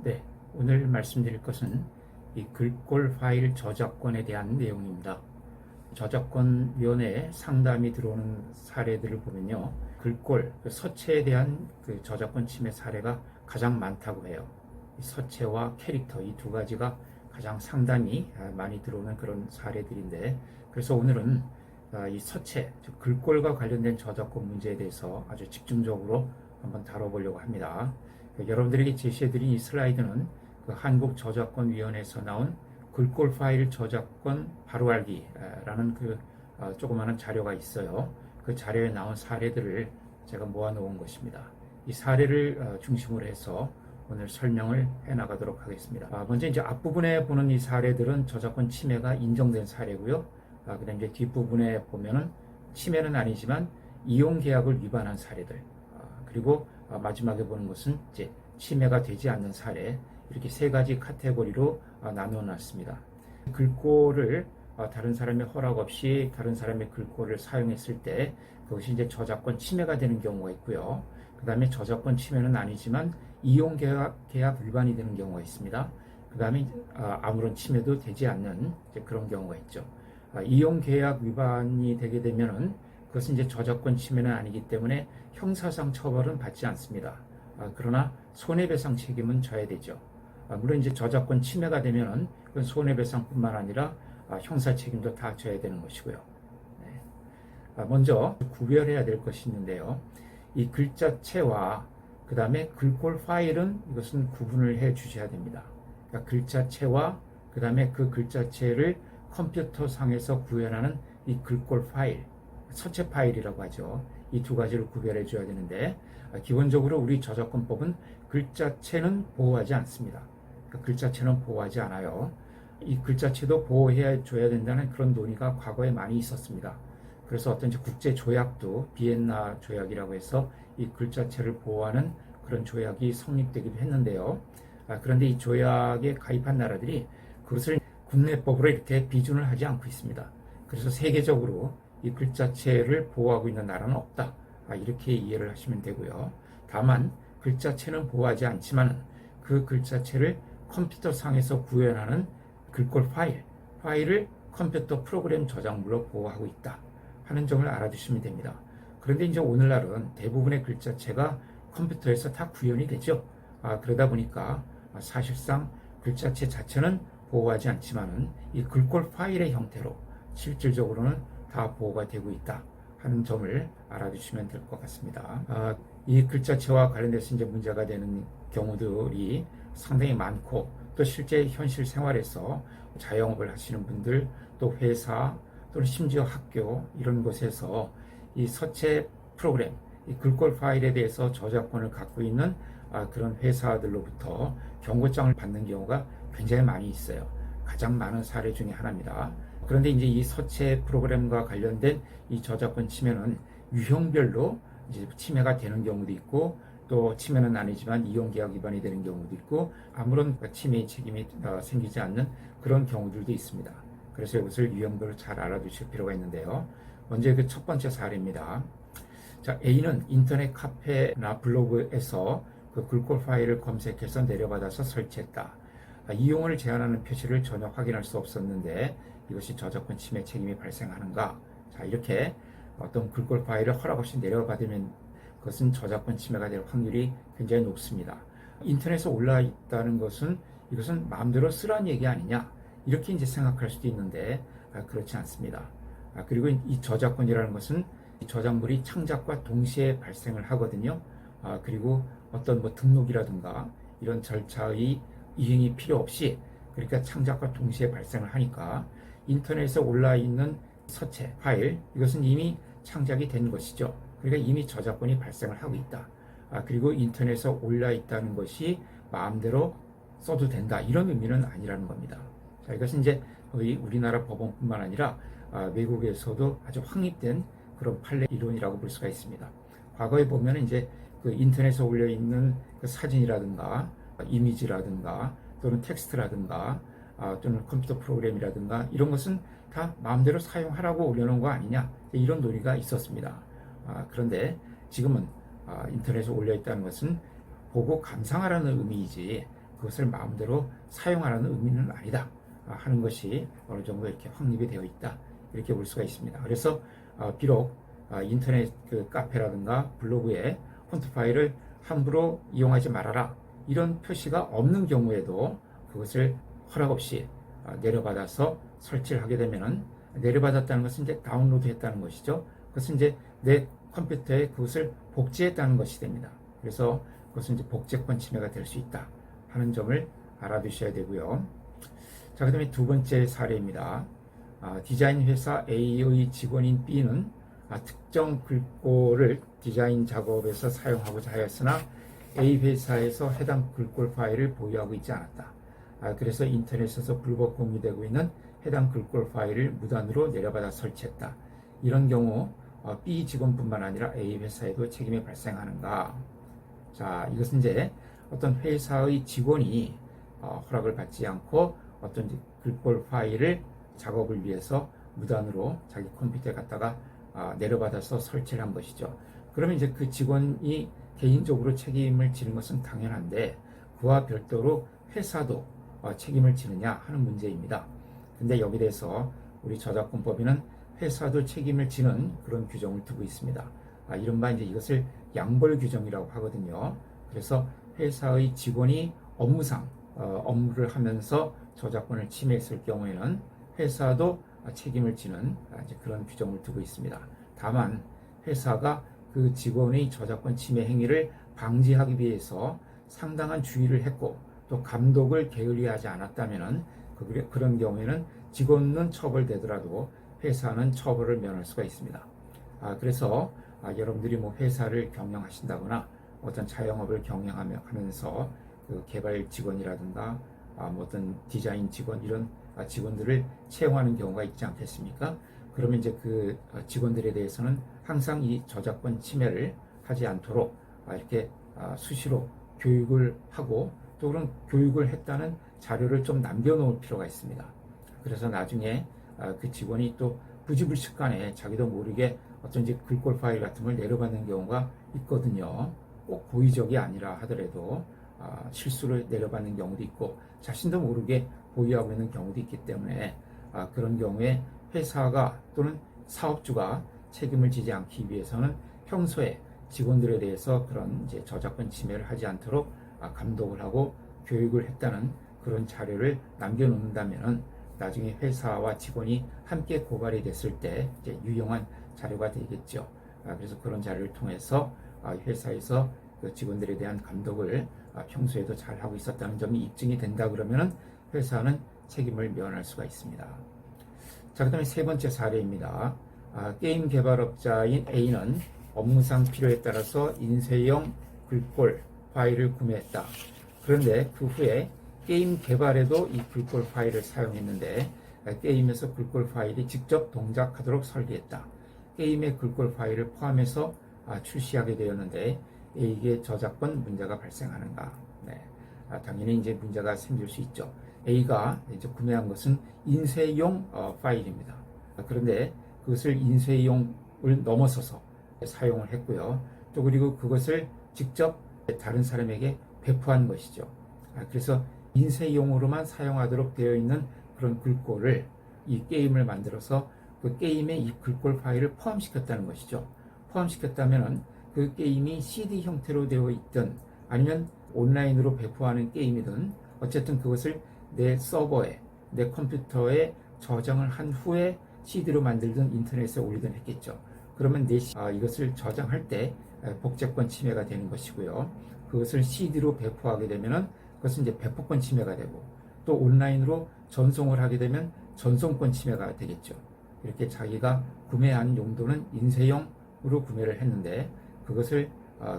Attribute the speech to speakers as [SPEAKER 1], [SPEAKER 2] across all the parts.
[SPEAKER 1] 네, 오늘 말씀드릴 것은 이 글꼴 파일 저작권에 대한 내용입니다. 저작권위원회에 상담이 들어오는 사례들을 보면요, 글꼴, 서체에 대한 저작권 침해 사례가 가장 많다고 해요. 서체와 캐릭터 이 두 가지가 가장 상담이 많이 들어오는 그런 사례들인데, 그래서 오늘은 이 서체, 즉 글꼴과 관련된 저작권 문제에 대해서 아주 집중적으로 한번 다뤄보려고 합니다. 여러분들에게 제시해드린 이 슬라이드는 한국저작권위원회에서 나온 글꼴 파일 저작권 바로알기라는 조그마한 자료가 있어요. 그 자료에 나온 사례들을 제가 모아놓은 것입니다. 이 사례를 중심으로 해서 오늘 설명을 해나가도록 하겠습니다. 먼저 이제 앞부분에 보는 이 사례들은 저작권 침해가 인정된 사례고요. 그다음 이제 뒷부분에 보면은 침해는 아니지만 이용 계약을 위반한 사례들. 그리고 마지막에 보는 것은 이제 침해가 되지 않는 사례, 이렇게 세 가지 카테고리로 나누어 놨습니다. 글꼴을 다른 사람의 허락 없이 다른 사람의 글꼴을 사용했을 때 그것이 이제 저작권 침해가 되는 경우가 있고요. 그 다음에 저작권 침해는 아니지만 이용 계약 위반이 되는 경우가 있습니다. 그 다음에 아무런 침해도 되지 않는 그런 경우가 있죠. 이용 계약 위반이 되게 되면은 그것은 이제 저작권 침해는 아니기 때문에 형사상 처벌은 받지 않습니다. 그러나 손해배상 책임은 져야 되죠. 물론 이제 저작권 침해가 되면은 그건 손해배상뿐만 아니라 형사 책임도 다 져야 되는 것이고요. 네. 먼저 구별해야 될 것이 있는데요. 이 글자체와 그 다음에 글꼴 파일은 이것은 구분을 해 주셔야 됩니다. 그러니까 글자체와 그 다음에 그 글자체를 컴퓨터 상에서 구현하는 이 글꼴 파일, 서체 파일이라고 하죠. 이 두 가지를 구별해 줘야 되는데, 기본적으로 우리 저작권법은 글자체는 보호하지 않습니다. 그러니까 글자체는 보호하지 않아요. 이 글자체도 보호해 줘야 된다는 그런 논의가 과거에 많이 있었습니다. 그래서 어떤 국제 조약도 비엔나 조약이라고 해서 이 글자체를 보호하는 그런 조약이 성립되기도 했는데요. 그런데 이 조약에 가입한 나라들이 그것을 국내법으로 이렇게 비준을 하지 않고 있습니다. 그래서 세계적으로 이 글자체를 보호하고 있는 나라는 없다. 이렇게 이해를 하시면 되고요. 다만 글자체는 보호하지 않지만 그 글자체를 컴퓨터상에서 구현하는 글꼴 파일을 컴퓨터 프로그램 저작물로 보호하고 있다 하는 점을 알아두시면 됩니다. 그런데 이제 오늘날은 대부분의 글자체가 컴퓨터에서 다 구현이 되죠. 그러다 보니까 사실상 글자체 자체는 보호하지 않지만은 이 글꼴 파일의 형태로 실질적으로는 다 보호가 되고 있다 하는 점을 알아두시면 될 것 같습니다. 이 글자체와 관련돼서 이제 문제가 되는 경우들이 상당히 많고, 또 실제 현실 생활에서 자영업을 하시는 분들, 또 회사, 또는 심지어 학교 이런 곳에서 이 서체 프로그램, 이 글꼴 파일에 대해서 저작권을 갖고 있는 그런 회사들로부터 경고장을 받는 경우가 굉장히 많이 있어요. 가장 많은 사례 중에 하나입니다. 그런데 이제 이 서체 프로그램과 관련된 이 저작권 침해는 유형별로 이제 침해가 되는 경우도 있고, 또 침해는 아니지만 이용계약 위반이 되는 경우도 있고, 아무런 침해의 책임이 생기지 않는 그런 경우들도 있습니다. 그래서 이것을 유형별로 잘 알아두실 필요가 있는데요. 먼저 그 첫 번째 사례입니다. 자, A는 인터넷 카페나 블로그에서 그 글꼴 파일을 검색해서 내려받아서 설치했다. 이용을 제한하는 표시를 전혀 확인할 수 없었는데 이것이 저작권 침해 책임이 발생하는가? 자, 이렇게 어떤 글꼴 파일을 허락 없이 내려받으면 그것은 저작권 침해가 될 확률이 굉장히 높습니다. 인터넷에 올라와 있다는 것은 이것은 마음대로 쓰라는 얘기 아니냐? 이렇게 이제 생각할 수도 있는데 그렇지 않습니다. 그리고 이 저작권이라는 것은 이 저작물이 창작과 동시에 발생을 하거든요. 그리고 어떤 등록이라든가 이런 절차의 이행이 필요 없이, 그러니까 창작과 동시에 발생을 하니까 인터넷에 올라 있는 서체 파일, 이것은 이미 창작이 된 것이죠. 그러니까 이미 저작권이 발생을 하고 있다. 그리고 인터넷에 올라 있다는 것이 마음대로 써도 된다, 이런 의미는 아니라는 겁니다. 자, 이것은 이제 거의 우리나라 법원뿐만 아니라 외국에서도 아주 확립된 그런 판례 이론이라고 볼 수가 있습니다. 과거에 보면 이제 그 인터넷에 올려 있는 그 사진이라든가 이미지라든가 또는 텍스트라든가 또는 컴퓨터 프로그램이라든가 이런 것은 다 마음대로 사용하라고 올려놓은 거 아니냐, 이런 논의가 있었습니다. 그런데 지금은 인터넷에 올려 있다는 것은 보고 감상하라는 의미이지 그것을 마음대로 사용하라는 의미는 아니다 하는 것이 어느 정도 이렇게 확립이 되어 있다, 이렇게 볼 수가 있습니다. 그래서 비록 인터넷 그 카페라든가 블로그에 폰트 파일을 함부로 이용하지 말아라 이런 표시가 없는 경우에도 그것을 허락 없이 내려받아서 설치를 하게 되면은, 내려받았다는 것은 이제 다운로드 했다는 것이죠. 그것은 이제 내 컴퓨터에 그것을 복제했다는 것이 됩니다. 그래서 그것은 이제 복제권 침해가 될 수 있다 하는 점을 알아두셔야 되고요. 자, 그 다음에 두 번째 사례입니다. 디자인 회사 A의 직원인 B는 특정 글꼴을 디자인 작업에서 사용하고자 하였으나 A 회사에서 해당 글꼴 파일을 보유하고 있지 않았다. 그래서 인터넷에서 불법 공유되고 있는 해당 글꼴 파일을 무단으로 내려받아 설치했다. 이런 경우 B 직원뿐만 아니라 A 회사에도 책임이 발생하는가? 자, 이것은 이제 어떤 회사의 직원이 허락을 받지 않고 어떤 글꼴 파일을 작업을 위해서 무단으로 자기 컴퓨터에 갖다가 내려받아서 설치를 한 것이죠. 그러면 이제 그 직원이 개인적으로 책임을 지는 것은 당연한데, 그와 별도로 회사도 책임을 지느냐 하는 문제입니다. 근데 여기 대해서 우리 저작권법에는 회사도 책임을 지는 그런 규정을 두고 있습니다. 이른바 이제 이것을 양벌 규정이라고 하거든요. 그래서 회사의 직원이 업무상 업무를 하면서 저작권을 침해했을 경우에는 회사도 책임을 지는 이제 그런 규정을 두고 있습니다. 다만 회사가 그 직원의 저작권 침해 행위를 방지하기 위해서 상당한 주의를 했고 또 감독을 게을리하지 않았다면은 그런 경우에는 직원은 처벌되더라도 회사는 처벌을 면할 수가 있습니다. 그래서 여러분들이 뭐 회사를 경영하신다거나 어떤 자영업을 경영하면서 그 개발 직원이라든가 뭐 어떤 디자인 직원 이런 직원들을 채용하는 경우가 있지 않겠습니까? 그러면 이제 그 직원들에 대해서는 항상 이 저작권 침해를 하지 않도록 이렇게 수시로 교육을 하고 또 그런 교육을 했다는 자료를 좀 남겨놓을 필요가 있습니다. 그래서 나중에 그 직원이 또 부지불식간에 자기도 모르게 어떤 이제 글꼴 파일 같은 걸 내려받는 경우가 있거든요. 꼭 고의적이 아니라 하더라도 실수를 내려받는 경우도 있고 자신도 모르게 보유하고 있는 경우도 있기 때문에 그런 경우에 회사가 또는 사업주가 책임을 지지 않기 위해서는 평소에 직원들에 대해서 그런 이제 저작권 침해를 하지 않도록 감독을 하고 교육을 했다는 그런 자료를 남겨놓는다면은 나중에 회사와 직원이 함께 고발이 됐을 때 이제 유용한 자료가 되겠죠. 그래서 그런 자료를 통해서 회사에서 그 직원들에 대한 감독을 평소에도 잘 하고 있었다는 점이 입증이 된다 그러면은 회사는 책임을 면할 수가 있습니다. 자, 그 다음에 세 번째 사례입니다. 게임 개발업자인 A는 업무상 필요에 따라서 인쇄용 글꼴 파일을 구매했다. 그런데 그 후에 게임 개발에도 이 글꼴 파일을 사용했는데 게임에서 글꼴 파일이 직접 동작하도록 설계했다. 게임의 글꼴 파일을 포함해서 출시하게 되었는데 이게 저작권 문제가 발생하는가? 네. 당연히 이제 문제가 생길 수 있죠. A가 이제 구매한 것은 인쇄용 파일입니다. 그런데 그것을 인쇄용을 넘어서서 사용을 했고요. 또 그리고 그것을 직접 다른 사람에게 배포한 것이죠. 그래서 인쇄용으로만 사용하도록 되어 있는 그런 글꼴을 이 게임을 만들어서 그 게임에 이 글꼴 파일을 포함시켰다는 것이죠. 포함시켰다면은 그 게임이 CD 형태로 되어 있든 아니면 온라인으로 배포하는 게임이든 어쨌든 그것을 내 서버에 내 컴퓨터에 저장을 한 후에 CD로 만들든 인터넷에 올리든 했겠죠. 그러면 이것을 저장할 때 복제권 침해가 되는 것이고요. 그것을 CD로 배포하게 되면은 그것은 이제 배포권 침해가 되고 또 온라인으로 전송을 하게 되면 전송권 침해가 되겠죠. 이렇게 자기가 구매한 용도는 인쇄용으로 구매를 했는데 그것을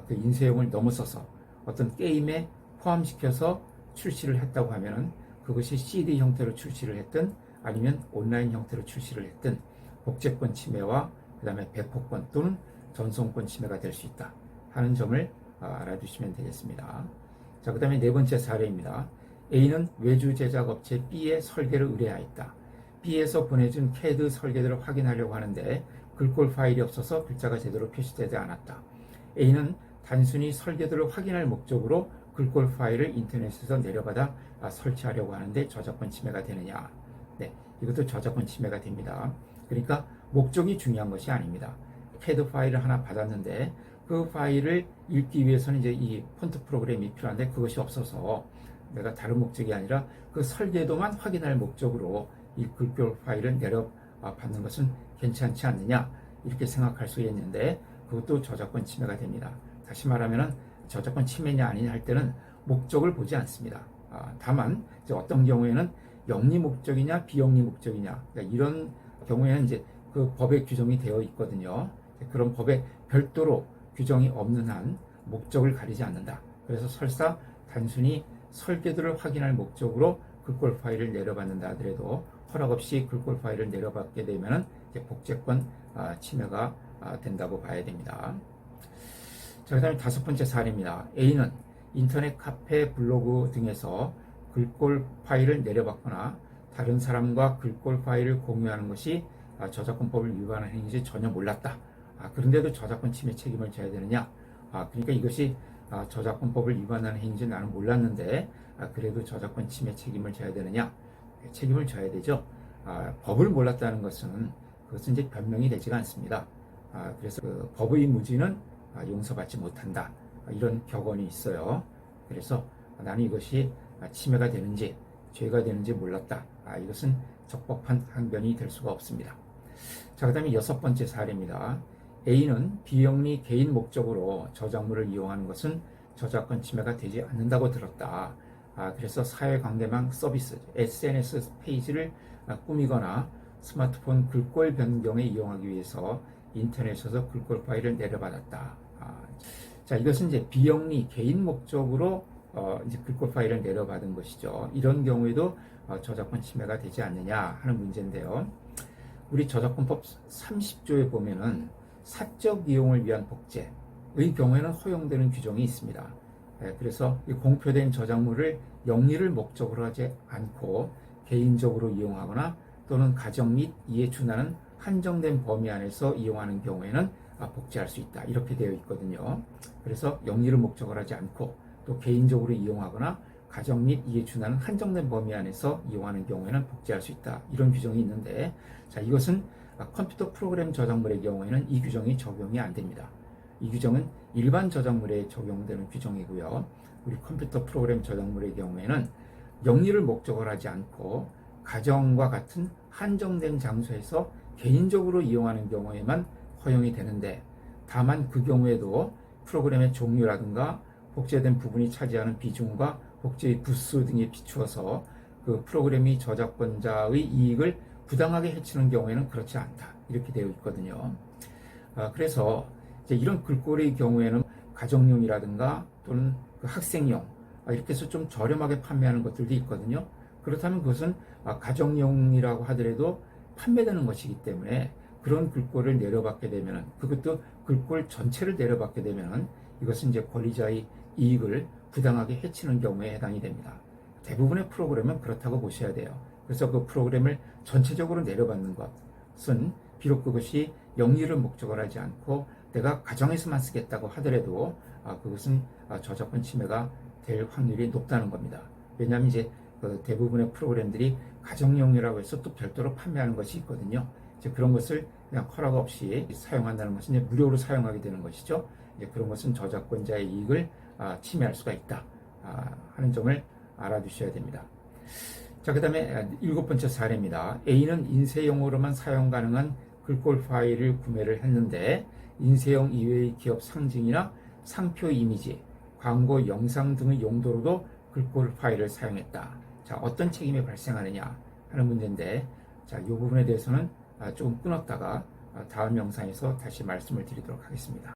[SPEAKER 1] 그 인쇄용을 넘어서서 어떤 게임에 포함시켜서 출시를 했다고 하면은 그것이 CD 형태로 출시를 했든 아니면 온라인 형태로 출시를 했든 복제권 침해와 그 다음에 배포권 또는 전송권 침해가 될 수 있다 하는 점을 알아두시면 되겠습니다. 자, 그 다음에 네 번째 사례입니다. A는 외주 제작 업체 B에 설계를 의뢰하였다. B에서 보내준 CAD 설계도를 확인하려고 하는데 글꼴 파일이 없어서 글자가 제대로 표시되지 않았다. A는 단순히 설계도를 확인할 목적으로 글꼴 파일을 인터넷에서 내려받아 설치하려고 하는데 저작권 침해가 되느냐? 네, 이것도 저작권 침해가 됩니다. 그러니까 목적이 중요한 것이 아닙니다. CAD 파일을 하나 받았는데 그 파일을 읽기 위해서는 이제 이 폰트 프로그램이 필요한데 그것이 없어서 내가 다른 목적이 아니라 그 설계도만 확인할 목적으로 이 글꼴 파일을 내려받는 것은 괜찮지 않느냐 이렇게 생각할 수 있는데 그것도 저작권 침해가 됩니다. 다시 말하면 저작권 침해냐 아니냐 할 때는 목적을 보지 않습니다. 다만 이제 어떤 경우에는 영리 목적이냐 비영리 목적이냐 그러니까 이런 경우에는 이제 그 법에 규정이 되어 있거든요. 그런 법에 별도로 규정이 없는 한 목적을 가리지 않는다. 그래서 설사 단순히 설계도를 확인할 목적으로 글꼴 파일을 내려받는다 하더라도 허락 없이 글꼴 파일을 내려받게 되면 복제권 침해가 된다고 봐야 됩니다. 자, 그 다음에 5번째 사례입니다. A는 인터넷 카페, 블로그 등에서 글꼴 파일을 내려받거나 다른 사람과 글꼴 파일을 공유하는 것이 저작권법을 위반하는 행위인지 전혀 몰랐다. 그런데도 저작권 침해 책임을 져야 되느냐? 그러니까 이것이 저작권법을 위반하는 행위인지 나는 몰랐는데 그래도 저작권 침해 책임을 져야 되느냐? 책임을 져야 되죠. 법을 몰랐다는 것은 그것은 이제 변명이 되지가 않습니다. 그래서 그 법의 무지는 용서받지 못한다. 이런 격언이 있어요. 그래서 나는 이것이 침해가 되는지 죄가 되는지 몰랐다. 이것은 적법한 항변이 될 수가 없습니다. 자, 그 다음에 6번째 사례입니다. A는 비영리 개인 목적으로 저작물을 이용하는 것은 저작권 침해가 되지 않는다고 들었다. 그래서 사회관계망 서비스, SNS 페이지를 꾸미거나 스마트폰 글꼴 변경에 이용하기 위해서 인터넷에서 글꼴 파일을 내려받았다. 자, 이것은 이제 비영리 개인 목적으로 이제 글꼴 파일을 내려받은 것이죠. 이런 경우에도 저작권 침해가 되지 않느냐 하는 문제인데요. 우리 저작권법 30조에 보면은 사적 이용을 위한 복제의 경우에는 허용되는 규정이 있습니다. 그래서 이 공표된 저작물을 영리를 목적으로 하지 않고 개인적으로 이용하거나 또는 가정 및 이에 준하는 한정된 범위 안에서 이용하는 경우에는 복제할 수 있다. 이렇게 되어 있거든요. 그래서 영리를 목적으로 하지 않고 또 개인적으로 이용하거나 가정 및 이에 준하는 한정된 범위 안에서 이용하는 경우에는 복제할 수 있다. 이런 규정이 있는데, 자, 이것은 컴퓨터 프로그램 저작물의 경우에는 이 규정이 적용이 안 됩니다. 이 규정은 일반 저작물에 적용되는 규정이고요. 우리 컴퓨터 프로그램 저작물의 경우에는 영리를 목적으로 하지 않고 가정과 같은 한정된 장소에서 개인적으로 이용하는 경우에만 허용이 되는데, 다만 그 경우에도 프로그램의 종류라든가 복제된 부분이 차지하는 비중과 복제의 부수 등에 비추어서 그 프로그램이 저작권자의 이익을 부당하게 해치는 경우에는 그렇지 않다. 이렇게 되어 있거든요. 그래서 이제 이런 글꼴의 경우에는 가정용이라든가 또는 그 학생용 이렇게 해서 좀 저렴하게 판매하는 것들도 있거든요. 그렇다면 그것은 가정용이라고 하더라도 판매되는 것이기 때문에 그런 글꼴을 내려받게 되면은, 그것도 글꼴 전체를 내려받게 되면은 이것은 이제 권리자의 이익을 부당하게 해치는 경우에 해당이 됩니다. 대부분의 프로그램은 그렇다고 보셔야 돼요. 그래서 그 프로그램을 전체적으로 내려받는 것은 비록 그것이 영리를 목적으로 하지 않고 내가 가정에서만 쓰겠다고 하더라도 그것은 저작권 침해가 될 확률이 높다는 겁니다. 왜냐하면 이제 그 대부분의 프로그램들이 가정용이라고 해서 또 별도로 판매하는 것이 있거든요. 이제 그런 것을 그냥 허락 없이 사용한다는 것은 이제 무료로 사용하게 되는 것이죠. 이제 그런 것은 저작권자의 이익을 침해할 수가 있다 하는 점을 알아두셔야 됩니다. 자, 그 다음에 7번째 사례입니다. A는 인쇄용으로만 사용 가능한 글꼴 파일을 구매를 했는데 인쇄용 이외의 기업 상징이나 상표 이미지, 광고 영상 등의 용도로도 글꼴 파일을 사용했다. 자, 어떤 책임이 발생하느냐 하는 문제인데, 자, 이 부분에 대해서는 조금 끊었다가 다음 영상에서 다시 말씀을 드리도록 하겠습니다.